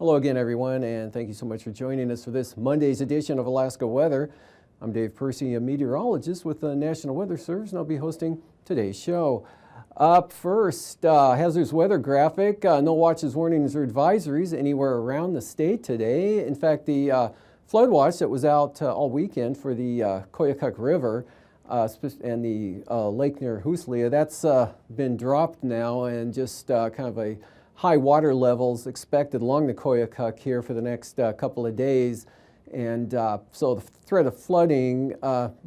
Hello again, everyone, and thank you so much for joining us for this Monday's edition of Alaska Weather. I'm Dave Percy, a meteorologist with the National Weather Service, and I'll be hosting today's show. Up first, hazardous weather graphic. No watches, warnings, or advisories anywhere around the state today. In fact, the flood watch that was out all weekend for the Koyukuk River and the lake near Huslia, that's been dropped now, and just kind of a high water levels expected along the Koyukuk here for the next couple of days. And so the threat of flooding,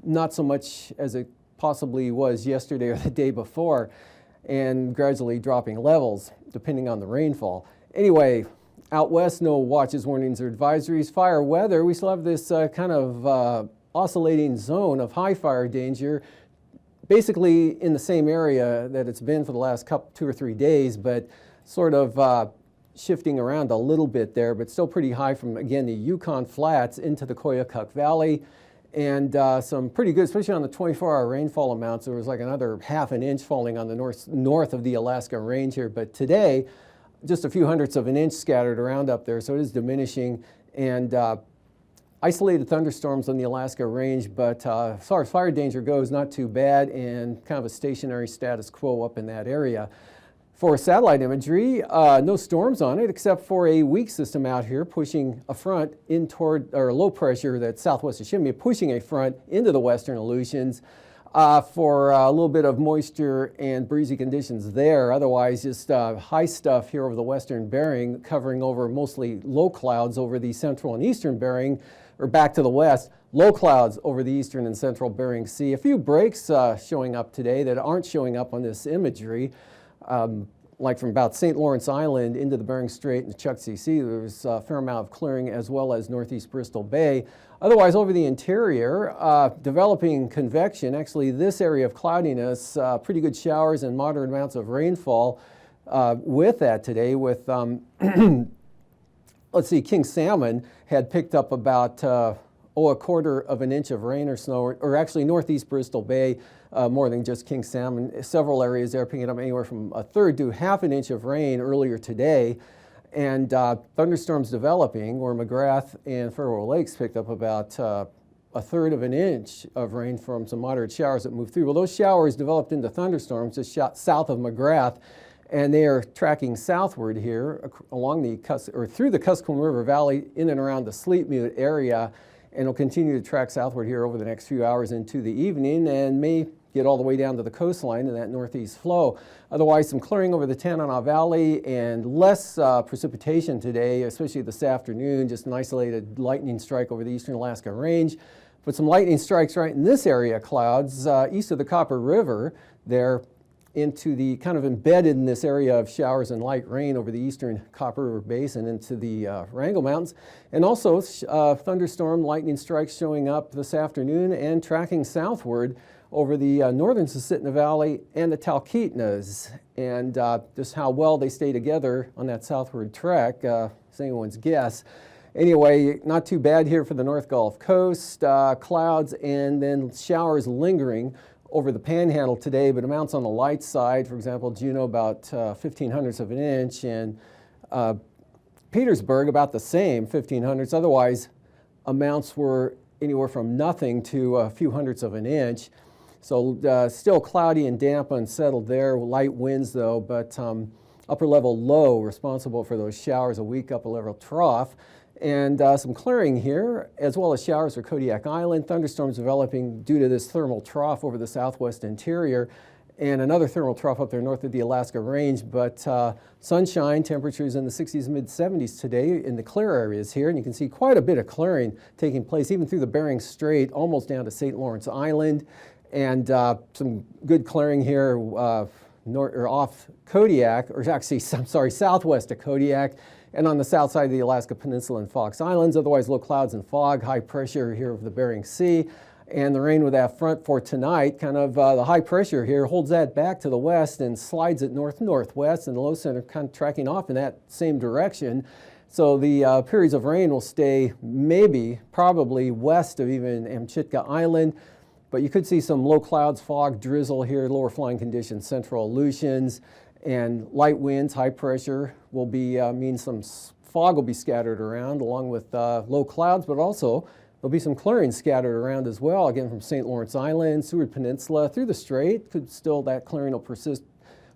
not so much as it possibly was yesterday or the day before, and gradually dropping levels depending on the rainfall. Anyway, out west, no watches, warnings, or advisories. Fire weather, we still have this kind of oscillating zone of high fire danger, basically in the same area that it's been for the last 2 or 3 days, but sort of shifting around a little bit there, but still pretty high from, again, the Yukon Flats into the Koyukuk Valley. And some pretty good, especially on the 24-hour rainfall amounts. There was like another ½ an inch falling on the north of the Alaska Range here. But today, just a few hundredths of an inch scattered around up there, so it is diminishing. And isolated thunderstorms on the Alaska Range, but as far as fire danger goes, not too bad, and kind of a stationary status quo up in that area. For satellite imagery, no storms on it except for a weak system out here pushing a front in toward, or low pressure that's southwest of Shimmy, pushing a front into the western Aleutians for a little bit of moisture and breezy conditions there. Otherwise, just high stuff here over the western Bering, covering over mostly low clouds over the central and eastern Bering, or back to the west. Low clouds over the eastern and central Bering Sea. A few breaks showing up today that aren't showing up on this imagery. Like from about St. Lawrence Island into the Bering Strait and the Chukchi Sea, there was a fair amount of clearing, as well as northeast Bristol Bay. Otherwise, over the interior, developing convection. Actually, this area of cloudiness, pretty good showers and moderate amounts of rainfall with that today. With, let's see, King Salmon had picked up about a quarter of an inch of rain or snow, or actually northeast Bristol Bay, more than just King Salmon. Several areas there picking up anywhere from a third to ½ an inch of rain earlier today. And thunderstorms developing, where McGrath and Farewell Lakes picked up about a third of an inch of rain from some moderate showers that moved through. Well, those showers developed into thunderstorms just south of McGrath, and they are tracking southward here along the through the Kuskokwim River Valley in and around the Sleepmute area, and will continue to track southward here over the next few hours into the evening, and may get all the way down to the coastline in that northeast flow. Otherwise, some clearing over the Tanana Valley and less precipitation today, especially this afternoon. Just an isolated lightning strike over the eastern Alaska Range. But some lightning strikes right in this area of clouds east of the Copper River there, into the kind of embedded in this area of showers and light rain over the eastern Copper River Basin into the Wrangell Mountains. And also thunderstorm lightning strikes showing up this afternoon and tracking southward over the northern Susitna Valley and the Talkeetnas. And just how well they stay together on that southward trek is anyone's guess. Anyway, not too bad here for the North Gulf Coast. Clouds and then showers lingering over the Panhandle today, but amounts on the light side. For example, Juneau about 0.15 of an inch, and Petersburg about the same, 0.15. Otherwise, amounts were anywhere from nothing to a few hundredths of an inch. So still cloudy and damp, unsettled there. Light winds though, but upper level low responsible for those showers, a weak upper level trough. And some clearing here, as well as showers for Kodiak Island. Thunderstorms developing due to this thermal trough over the southwest interior, and another thermal trough up there north of the Alaska Range. But sunshine, temperatures in the 60s, mid-70s today in the clear areas here. And you can see quite a bit of clearing taking place even through the Bering Strait, almost down to St. Lawrence Island. And some good clearing here off Kodiak, or actually, I'm sorry, southwest of Kodiak, and on the south side of the Alaska Peninsula and Fox Islands. Otherwise, low clouds and fog, high pressure here over the Bering Sea. And the rain with that front for tonight, kind of the high pressure here holds that back to the west and slides it north-northwest, and the low center kind of tracking off in that same direction. So the periods of rain will stay probably west of even Amchitka Island. But you could see some low clouds, fog, drizzle here, lower flying conditions, central Aleutians, and light winds, high pressure will be mean some fog will be scattered around along with low clouds, but also there'll be some clearing scattered around as well, again from St. Lawrence Island, Seward Peninsula, through the Strait. That clearing will persist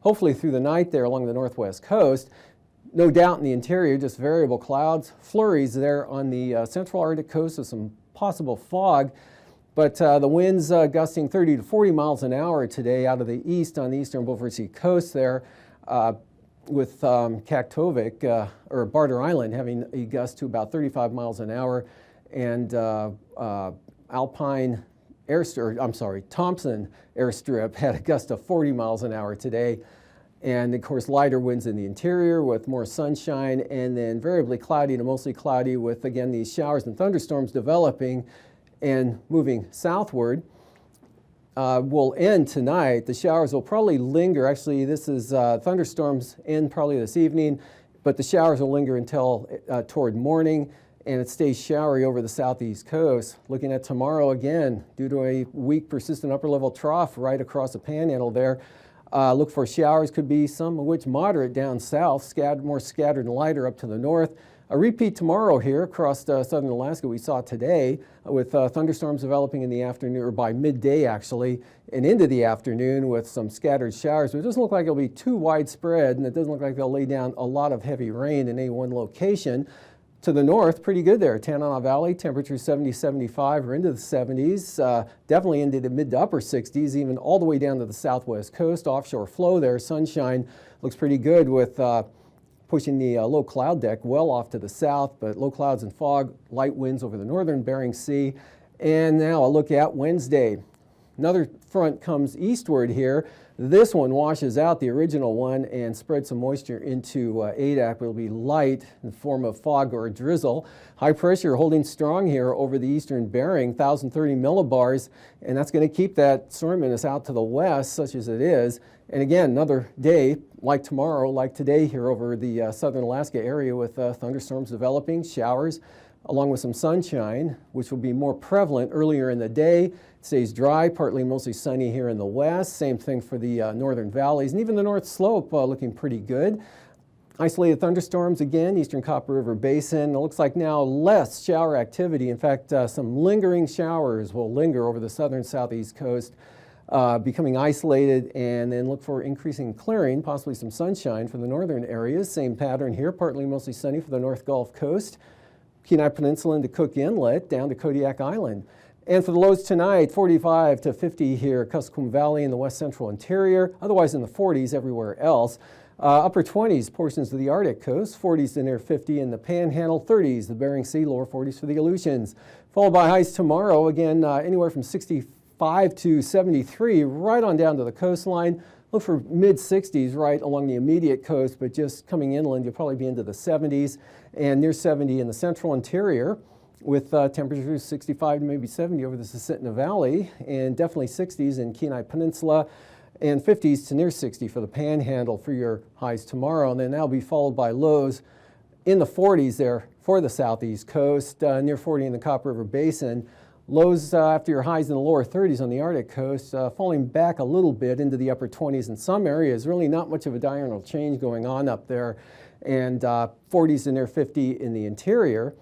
hopefully through the night there along the northwest coast. No doubt in the interior, just variable clouds, flurries there on the central Arctic coast with some possible fog. But the winds gusting 30 to 40 miles an hour today out of the east on the eastern Beaufort Sea coast there, with Kaktovik, or Barter Island, having a gust to about 35 miles an hour, and Thompson Airstrip had a gust of 40 miles an hour today. And of course, lighter winds in the interior with more sunshine, and then variably cloudy to mostly cloudy with, again, these showers and thunderstorms developing and moving southward. Will end tonight. The showers will probably linger. Actually, this is thunderstorms end probably this evening, but the showers will linger until toward morning, and it stays showery over the southeast coast. Looking at tomorrow again, due to a weak persistent upper level trough right across the panhandle there, look for showers, could be some of which moderate down south, more scattered and lighter up to the north. A repeat tomorrow here across southern Alaska we saw today, with thunderstorms developing in the afternoon, or by midday actually, and into the afternoon with some scattered showers. But it doesn't look like it'll be too widespread, and it doesn't look like they'll lay down a lot of heavy rain in any one location. To the north, pretty good there. Tanana Valley, temperatures 70, 75 or into the 70s, definitely into the mid to upper 60s, even all the way down to the southwest coast. Offshore flow there, sunshine looks pretty good with pushing the low cloud deck well off to the south, but low clouds and fog, light winds over the northern Bering Sea. And now a look at Wednesday. Another front comes eastward here. This one washes out the original one and spreads some moisture into Adak. It'll be light in the form of fog or drizzle. High pressure holding strong here over the eastern Bering, 1,030 millibars, and that's going to keep that storm menace out to the west, such as it is. And again, another day like tomorrow, like today here over the southern Alaska area, with thunderstorms developing, showers, along with some sunshine, which will be more prevalent earlier in the day. It stays dry, partly mostly sunny here in the west. Same thing for the northern valleys, and even the north slope looking pretty good. Isolated thunderstorms again, eastern Copper River Basin. It looks like now less shower activity. In fact, some lingering showers will linger over the southern southeast coast, becoming isolated, and then look for increasing clearing, possibly some sunshine for the northern areas. Same pattern here, partly mostly sunny for the North Gulf Coast, Kenai Peninsula into Cook Inlet, down to Kodiak Island. And for the lows tonight, 45 to 50 here, Kuskokwim Valley in the west central interior, otherwise in the 40s everywhere else. Upper 20s, portions of the Arctic coast, 40s to near 50 in the Panhandle, 30s, the Bering Sea, lower 40s for the Aleutians. Followed by highs tomorrow, again, anywhere from 65 to 73, right on down to the coastline. Look for mid-60s right along the immediate coast, but just coming inland, you'll probably be into the 70s, and near 70 in the central interior, with temperatures 65 to maybe 70 over the Susitna Valley, and definitely 60s in Kenai Peninsula, and 50s to near 60 for the Panhandle for your highs tomorrow. And then that'll be followed by lows in the 40s there for the southeast coast, near 40 in the Copper River Basin. Lows after your highs in the lower 30s on the Arctic coast, falling back a little bit into the upper 20s in some areas. Really not much of a diurnal change going on up there, and 40s to near 50 in the interior.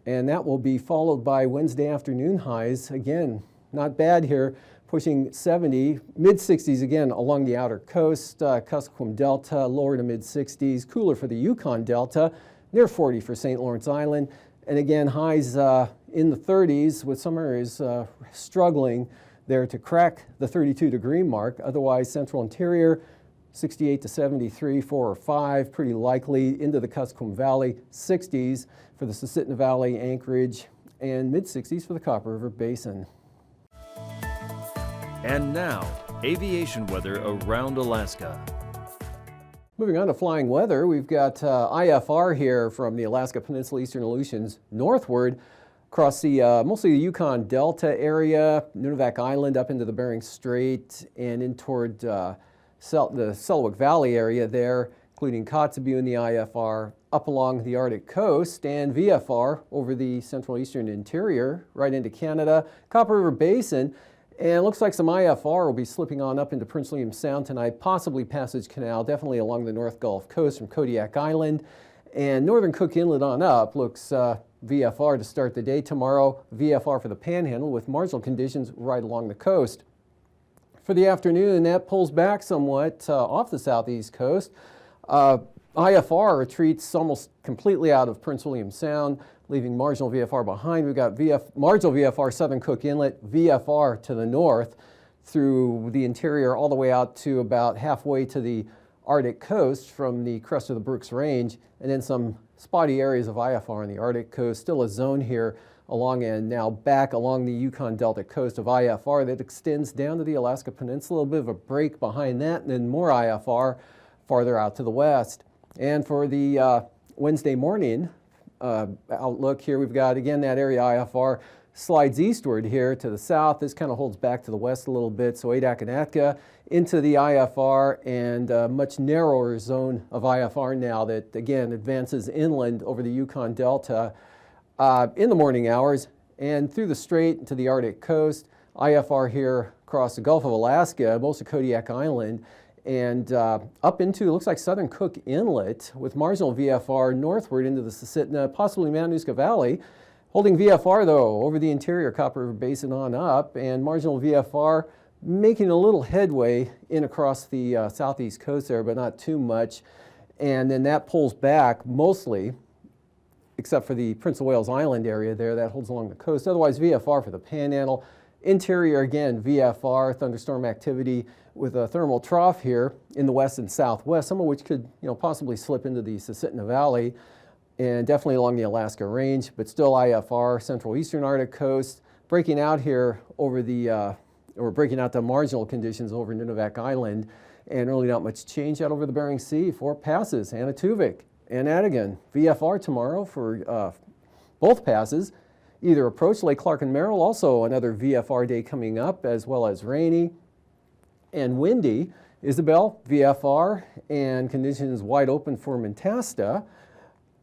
And that will be followed by Wednesday afternoon highs. Again, not bad here, pushing 70, mid-60s again along the outer coast, Kuskokwim Delta, lower to mid-60s, cooler for the Yukon Delta, near 40 for St. Lawrence Island. And again, highs in the 30s, with some areas struggling there to crack the 32-degree mark. Otherwise, central interior, 68 to 73, 4 or 5, pretty likely into the Kuskokwim Valley, 60s for the Susitna Valley, Anchorage, and mid-60s for the Copper River Basin. And now, aviation weather around Alaska. Moving on to flying weather, we've got IFR here from the Alaska Peninsula, Eastern Aleutians northward across the mostly the Yukon Delta area, Nunivak Island up into the Bering Strait, and in toward the Selawik Valley area there, including Kotzebue in the IFR, up along the Arctic coast, and VFR over the central eastern interior, right into Canada, Copper River Basin. And it looks like some IFR will be slipping on up into Prince William Sound tonight, possibly Passage Canal, definitely along the North Gulf Coast from Kodiak Island. And northern Cook Inlet on up looks VFR to start the day tomorrow. VFR for the Panhandle with marginal conditions right along the coast. For the afternoon, that pulls back somewhat off the southeast coast. IFR retreats almost completely out of Prince William Sound, leaving marginal VFR behind. We've got marginal VFR southern Cook Inlet, VFR to the north through the interior all the way out to about halfway to the Arctic coast from the crest of the Brooks Range, and then some spotty areas of IFR on the Arctic coast. Still a zone here along and now back along the Yukon Delta coast of IFR that extends down to the Alaska Peninsula. A little bit of a break behind that, and then more IFR farther out to the west. And for the Wednesday morning outlook here, we've got again that area IFR slides eastward here to the south. This kind of holds back to the west a little bit. So Adak and Atka into the IFR and a much narrower zone of IFR now that again advances inland over the Yukon Delta in the morning hours and through the strait to the Arctic coast. IFR here across the Gulf of Alaska, most of Kodiak Island, and up into, looks like southern Cook Inlet with marginal VFR northward into the Susitna, possibly Matanuska Valley. Holding VFR though over the interior Copper River Basin on up, and marginal VFR making a little headway in across the southeast coast there, but not too much. And then that pulls back mostly, except for the Prince of Wales Island area there, that holds along the coast. Otherwise VFR for the Panhandle. Interior again, VFR, thunderstorm activity with a thermal trough here in the west and southwest, some of which could possibly slip into the Susitna Valley and definitely along the Alaska Range, but still IFR, central eastern Arctic coast, breaking out here over the, or breaking out the marginal conditions over Nunivak Island, and really not much change out over the Bering Sea. 4 passes, Anatuvik and Adigan. VFR tomorrow for both passes. Either approach Lake Clark and Merrill, also another VFR day coming up, as well as rainy and windy. Isabel, VFR, and conditions wide open for Mentasta,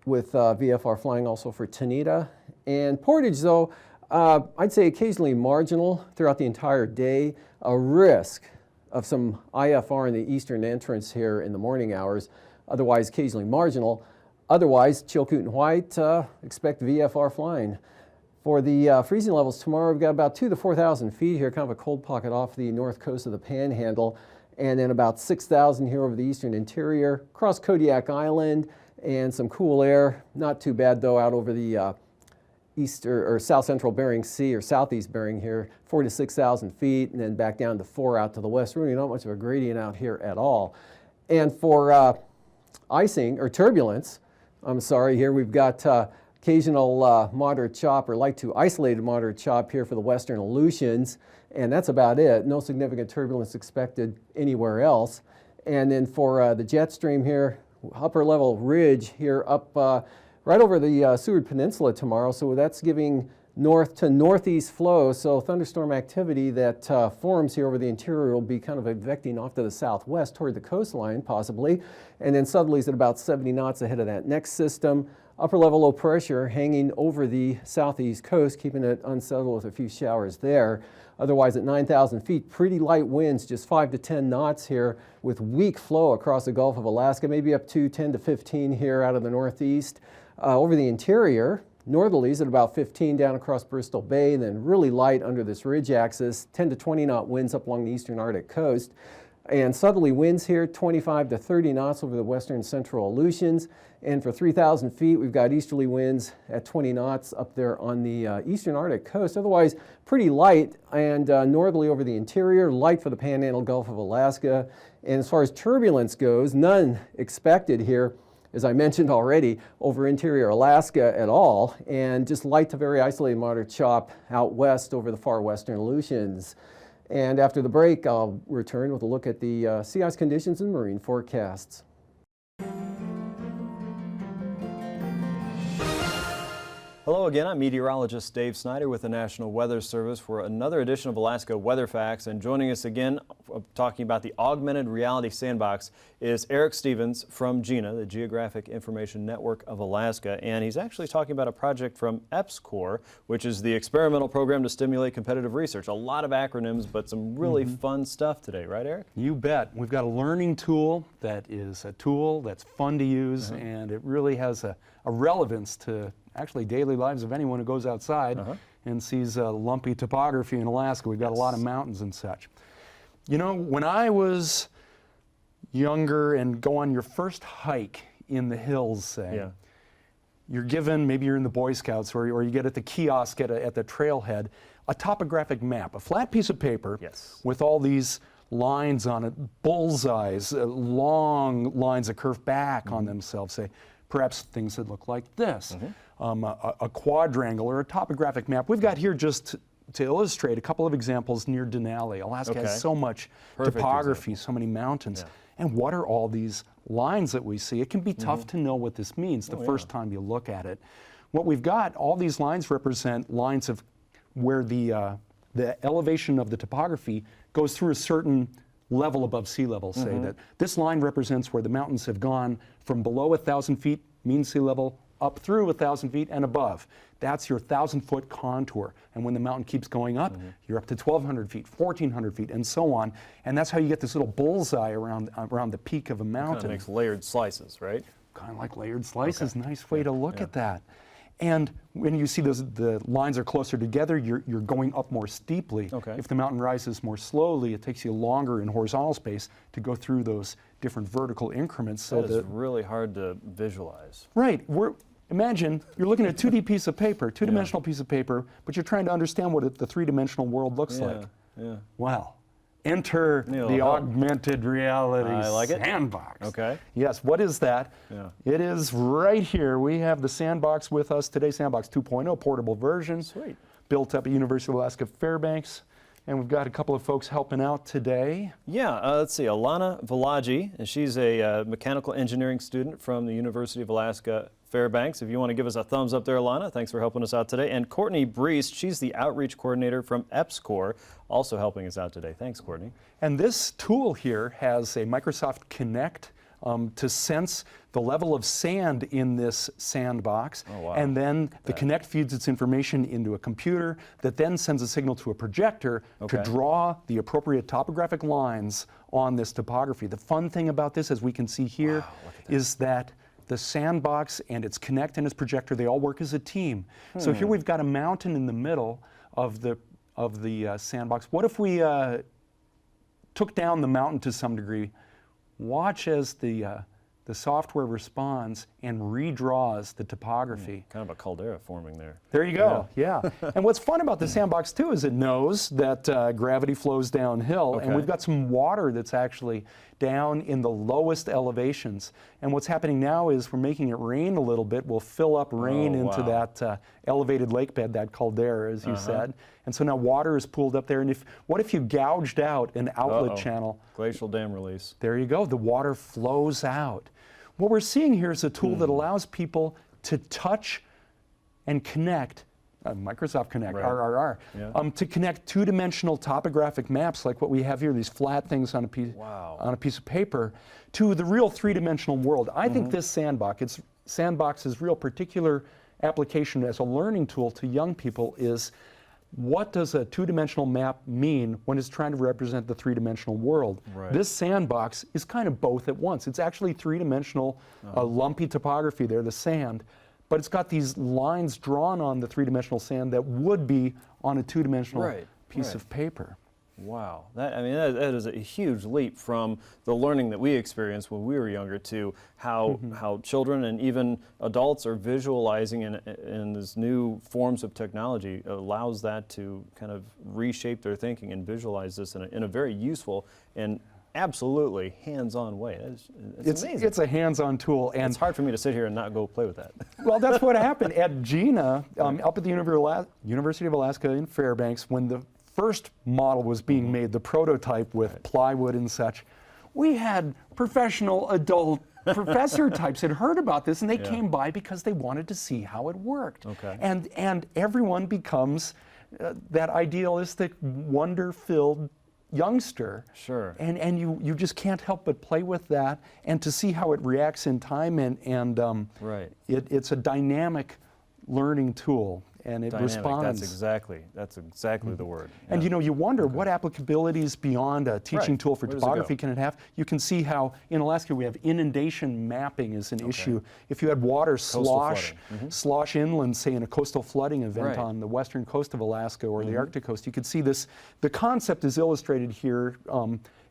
with VFR flying also for Tanita. And Portage, though, I'd say occasionally marginal throughout the entire day. A risk of some IFR in the eastern entrance here in the morning hours, otherwise occasionally marginal. Otherwise, Chilkoot and White, expect VFR flying. For the freezing levels tomorrow, we've got about 2,000 to 4,000 feet here, kind of a cold pocket off the north coast of the Panhandle, and then about 6,000 here over the eastern interior, across Kodiak Island, and some cool air. Not too bad though out over the east or south central Bering Sea or southeast Bering here, 4,000 to 6,000 feet, and then back down to 4 out to the west. Really not much of a gradient out here at all. And for icing or turbulence, I'm sorry, here we've got occasional moderate chop or light to isolated moderate chop here for the western Aleutians, and that's about it. No significant turbulence expected anywhere else. And then for the jet stream here, upper level ridge here up right over the Seward Peninsula tomorrow, so that's giving north to northeast flow, so thunderstorm activity that forms here over the interior will be kind of advecting off to the southwest toward the coastline possibly, and then southerlies at about 70 knots ahead of that next system. Upper level low pressure hanging over the southeast coast, keeping it unsettled with a few showers there. Otherwise at 9,000 feet, pretty light winds, just 5 to 10 knots here with weak flow across the Gulf of Alaska, maybe up to 10 to 15 here out of the northeast. Over the interior, northerlies at about 15 down across Bristol Bay, and then really light under this ridge axis, 10 to 20 knot winds up along the eastern Arctic coast. And southerly winds here, 25 to 30 knots over the western central Aleutians. And for 3,000 feet, we've got easterly winds at 20 knots up there on the eastern Arctic coast. Otherwise, pretty light and northerly over the interior, light for the Panhandle Gulf of Alaska. And as far as turbulence goes, none expected here, as I mentioned already, over interior Alaska at all. And just light to very isolated moderate chop out west over the far western Aleutians. And after the break, I'll return with a look at the sea ice conditions and marine forecasts. Hello again, I'm meteorologist Dave Snider with the National Weather Service for another edition of Alaska Weather Facts, and joining us again talking about the augmented reality sandbox is Eric Stevens from GINA, the Geographic Information Network of Alaska, and he's actually talking about a project from AKwx, which is the experimental program to stimulate competitive research. A lot of acronyms, but some really fun stuff today, right, Eric? You bet. We've got a learning tool that is a tool that's fun to use, and it really has a relevance to actually daily lives of anyone who goes outside and sees lumpy topography in Alaska. We've got a lot of mountains and such. You know, when I was younger and go on your first hike in the hills, say, you're given, maybe you're in the Boy Scouts or you get at the kiosk at the trailhead, a topographic map, a flat piece of paper with all these lines on it, bullseyes, long lines that curve back on themselves, say, perhaps things that look like this, a quadrangle or a topographic map. We've got here just to illustrate a couple of examples near Denali. Alaska has so much topography, so many mountains. And what are all these lines that we see? It can be tough to know what this means the first time you look at it. What we've got, all these lines represent lines of where the elevation of the topography goes through a certain level above sea level, say that this line represents where the mountains have gone from below 1,000 feet, mean sea level, up through 1,000 feet and above. That's your 1,000-foot contour. And when the mountain keeps going up, you're up to 1,200 feet, 1,400 feet, and so on. And that's how you get this little bullseye around the peak of a mountain. Kind of makes layered slices, right? Kind of like layered slices. Nice way to look at that. And when you see the lines are closer together, you're going up more steeply. If the mountain rises more slowly, it takes you longer in horizontal space to go through those different vertical increments. So that is really hard to visualize. Right. Imagine you're looking at a 2D piece of paper, two-dimensional piece of paper, but you're trying to understand what the three-dimensional world looks like. Well, enter the augmented reality sandbox. Yes, what is that? It is right here. We have the sandbox with us today, Sandbox 2.0, portable version. Sweet. Built up at University of Alaska Fairbanks. And we've got a couple of folks helping out today. Let's see, Alana Valaji, and she's a mechanical engineering student from the University of Alaska Fairbanks. If you want to give us a thumbs up there, Alana, thanks for helping us out today. And Courtney Breest, she's the outreach coordinator from AKwx, also helping us out today. Thanks, Courtney. And this tool here has a Microsoft Kinect to sense the level of sand in this sandbox. And then the Kinect feeds its information into a computer that then sends a signal to a projector to draw the appropriate topographic lines on this topography. The fun thing about this, as we can see here, is that the sandbox and its Kinect and its projector, they all work as a team. So here we've got a mountain in the middle of the sandbox. What if we took down the mountain to some degree? Watch as the software responds and redraws the topography. Kind of a caldera forming there. There you go, And what's fun about the sandbox too is it knows that gravity flows downhill, and we've got some water that's actually down in the lowest elevations. And what's happening now is we're making it rain a little bit. We'll fill up rain into that elevated lake bed, that caldera, as you said. And so now water is pooled up there. And what if you gouged out an outlet channel? Glacial dam release. There you go. The water flows out. What we're seeing here is a tool that allows people to touch and connect, Microsoft Connect, RRR, to connect two-dimensional topographic maps like what we have here, these flat things on a piece of paper, to the real three-dimensional world. I think this Sandbox's real particular application as a learning tool to young people is, what does a two-dimensional map mean when it's trying to represent the three-dimensional world? This sandbox is kind of both at once. It's actually three-dimensional, lumpy topography there, the sand, but it's got these lines drawn on the three-dimensional sand that would be on a two-dimensional piece of paper. Wow, that is a huge leap from the learning that we experienced when we were younger to how children and even adults are visualizing in these new forms of technology. Allows that to kind of reshape their thinking and visualize this in a very useful and absolutely hands-on way. It's amazing. It's a hands-on tool, and it's hard for me to sit here and not go play with that. Well, that's what happened at GINA, up at the University of Alaska in Fairbanks, when the first model was being made, the prototype with plywood and such. We had professional adult professor types had heard about this, and they came by because they wanted to see how it worked. And everyone becomes that idealistic, wonder-filled youngster. Sure. And you just can't help but play with that and to see how it reacts in time, and Right. it's a dynamic learning tool, and it Dynamic, responds. That's exactly the word. And Yeah. you wonder what applicabilities beyond a teaching Right. tool for Where does it topography go? can it have. You can see how in Alaska we have inundation mapping is an issue. If you had water slosh inland, say in a coastal flooding event Right. on the western coast of Alaska or the Arctic coast, you could see this. The concept is illustrated here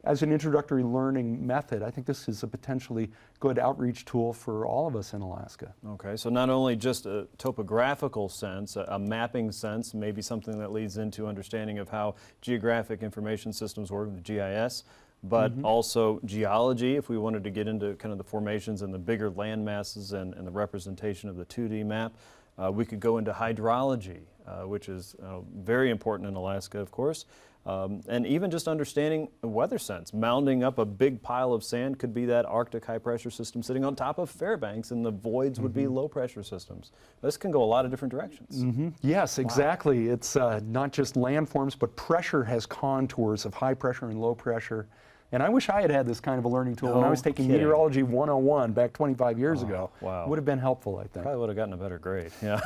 as an introductory learning method. I think this is a potentially good outreach tool for all of us in Alaska. Okay, so not only just a topographical sense, a mapping sense, maybe something that leads into understanding of how geographic information systems work with GIS, but also geology, if we wanted to get into kind of the formations and the bigger land masses and the representation of the 2D map. We could go into hydrology, which is very important in Alaska, of course. And even just understanding the weather sense. Mounding up a big pile of sand could be that Arctic high pressure system sitting on top of Fairbanks, and the voids would be low pressure systems. This can go a lot of different directions. Yes, exactly. It's not just landforms, but pressure has contours of high pressure and low pressure. And I wish I had had this kind of a learning tool when I was taking kidding. Meteorology 101 back 25 years ago. Wow. Would have been helpful, I think. Probably would have gotten a better grade, yeah.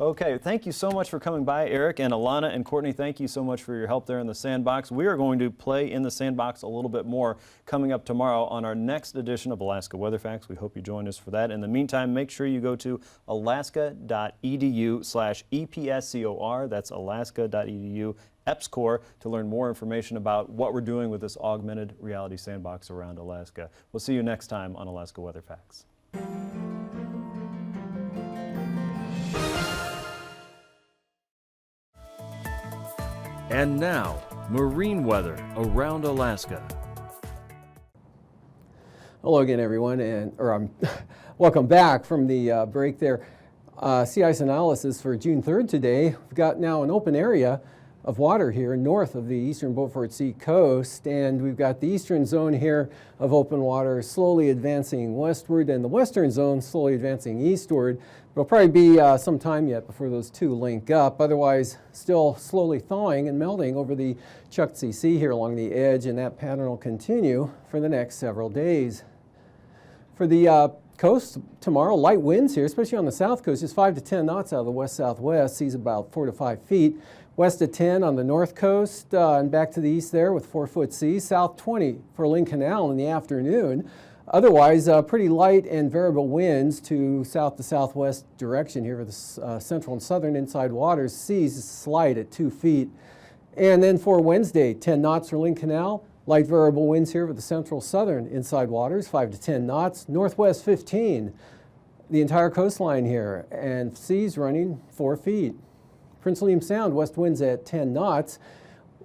Okay, thank you so much for coming by, Eric, and Alana and Courtney, thank you so much for your help there in the sandbox. We are going to play in the sandbox a little bit more coming up tomorrow on our next edition of Alaska Weather Facts. We hope you join us for that. In the meantime, make sure you go to alaska.edu/EPSCOR. That's alaska.edu EPSCOR to learn more information about what we're doing with this augmented reality sandbox around Alaska. We'll see you next time on Alaska Weather Facts. And now, marine weather around Alaska. Hello again, everyone, welcome back from the break there. Sea ice analysis for June 3rd today. We've got now an open area of water here north of the eastern Beaufort Sea coast, and we've got the eastern zone here of open water slowly advancing westward, and the western zone slowly advancing eastward. It'll probably be some time yet before those two link up. Otherwise, still slowly thawing and melting over the Chukchi Sea here along the edge, and that pattern will continue for the next several days. For the coast tomorrow, light winds here, especially on the south coast, just 5 to 10 knots out of the west-southwest, seas about 4 to 5 feet. West of 10 on the north coast and back to the east there with 4-foot seas. South 20 for Lynn Canal in the afternoon. Otherwise, pretty light and variable winds to southwest direction here for the central and southern inside waters. Seas slight at 2 feet. And then for Wednesday, 10 knots for Lynn Canal. Light variable winds here for the central southern inside waters, 5 to 10 knots. Northwest 15, the entire coastline here, and seas running 4 feet. Prince William Sound, west winds at 10 knots.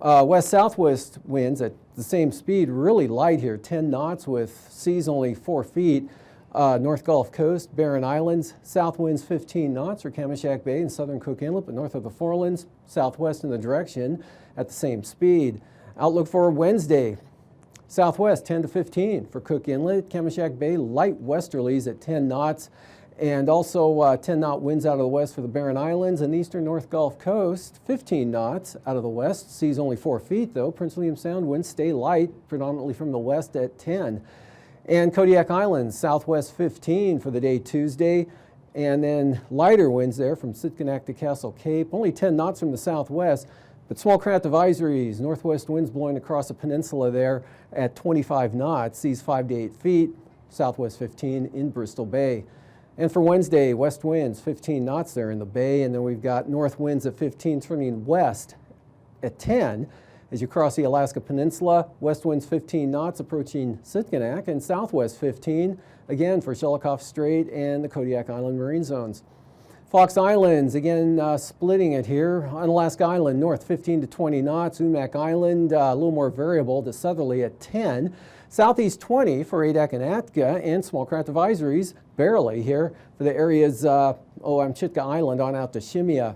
West-southwest winds at the same speed, really light here, 10 knots with seas only 4 feet. North Gulf Coast, Barren Islands, south winds 15 knots for Kamishak Bay and southern Cook Inlet, but north of the Forelands, southwest in the direction at the same speed. Outlook for Wednesday, southwest 10 to 15 for Cook Inlet, Kamishak Bay, light westerlies at 10 knots. And also 10-knot winds out of the west for the Barren Islands and the eastern North Gulf Coast, 15 knots out of the west. Seas only 4 feet, though. Prince William Sound winds stay light, predominantly from the west at 10. And Kodiak Islands, southwest 15 for the day Tuesday. And then lighter winds there from Sitkinak to Castle Cape, only 10 knots from the southwest. But small craft advisories, northwest winds blowing across the peninsula there at 25 knots. Seas 5 to 8 feet, southwest 15 in Bristol Bay. And for Wednesday, west winds 15 knots there in the bay, and then we've got north winds at 15 turning west at 10 as you cross the Alaska Peninsula. West winds 15 knots approaching Sitkinak, and southwest 15 again for Shelikof Strait and the Kodiak Island marine zones. Fox Islands, again splitting it here. On Alaska Island, north 15 to 20 knots. Umak Island, a little more variable to southerly at 10. Southeast 20 for Adak and Atka, and small craft advisories barely here for the areas, Chitka Island on out to Shimia.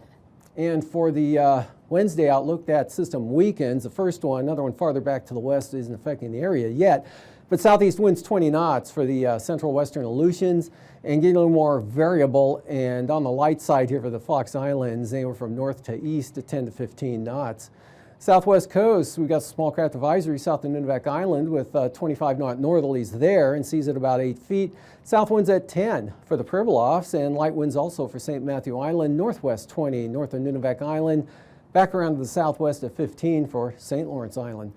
And for the Wednesday outlook, that system weakens. The first one, another one farther back to the west, isn't affecting the area yet. But southeast winds 20 knots for the central western Aleutians, and getting a little more variable. And on the light side here for the Fox Islands, anywhere from north to east at 10 to 15 knots. Southwest coast, we've got small craft advisory south of Nunivak Island with 25 knot northerlies there and seas at about 8 feet. South winds at 10 for the Pribilofs and light winds also for St. Matthew Island, northwest 20 north of Nunivak Island, back around to the southwest at 15 for St. Lawrence Island.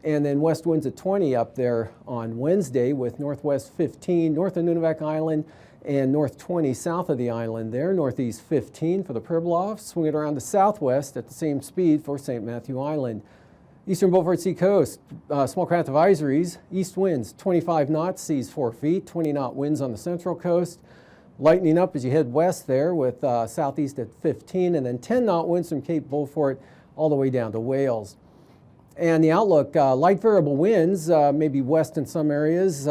And then west winds at 20 up there on Wednesday with northwest 15 north of Nunivak Island and north 20 south of the island there, northeast 15 for the Pribilofs, swing it around to southwest at the same speed for St. Matthew Island. Eastern Beaufort Sea coast, small craft advisories, east winds 25 knots, seas 4 feet, 20 knot winds on the central coast. Lightening up as you head west there with southeast at 15 and then 10 knot winds from Cape Beaufort all the way down to Wales. And the outlook, light variable winds, maybe west in some areas,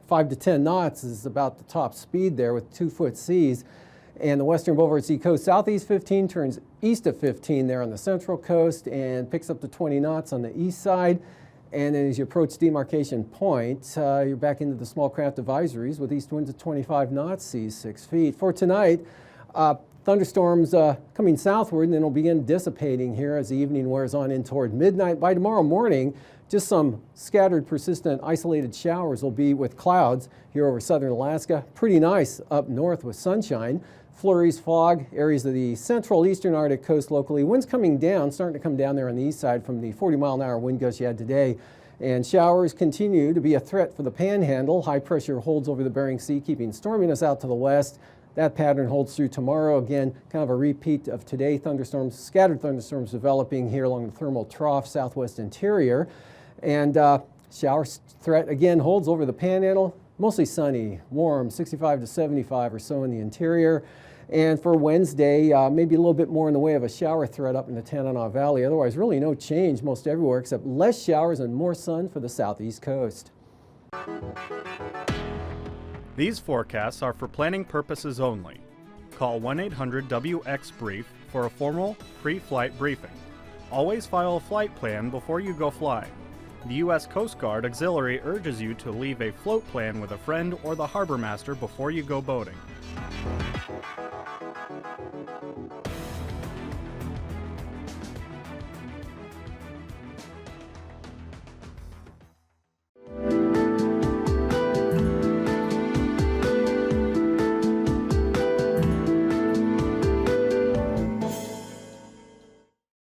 5 to 10 knots is about the top speed there with 2-foot seas. And the western Beaufort Sea coast, southeast 15 turns east of 15 there on the central coast and picks up to 20 knots on the east side. And then as you approach demarcation point, you're back into the small craft advisories with east winds at 25 knots, seas 6 feet. For tonight, thunderstorms coming southward and then will begin dissipating here as the evening wears on in toward midnight. By tomorrow morning, just some scattered, persistent, isolated showers will be with clouds here over southern Alaska. Pretty nice up north with sunshine. Flurries, fog, areas of the central eastern Arctic coast locally. Winds coming down, starting to come down there on the east side from the 40-mile-an-hour wind gusts you had today. And showers continue to be a threat for the panhandle. High pressure holds over the Bering Sea, keeping storminess out to the west. That pattern holds through tomorrow. Again, kind of a repeat of today. Thunderstorms, scattered thunderstorms developing here along the thermal trough, southwest interior. And shower threat again holds over the panhandle. Mostly sunny, warm, 65 to 75 or so in the interior. And for Wednesday, maybe a little bit more in the way of a shower threat up in the Tanana Valley. Otherwise, really no change most everywhere except less showers and more sun for the southeast coast. These forecasts are for planning purposes only. Call 1-800-WX-BRIEF for a formal pre-flight briefing. Always file a flight plan before you go flying. The U.S. Coast Guard Auxiliary urges you to leave a float plan with a friend or the harbor master before you go boating.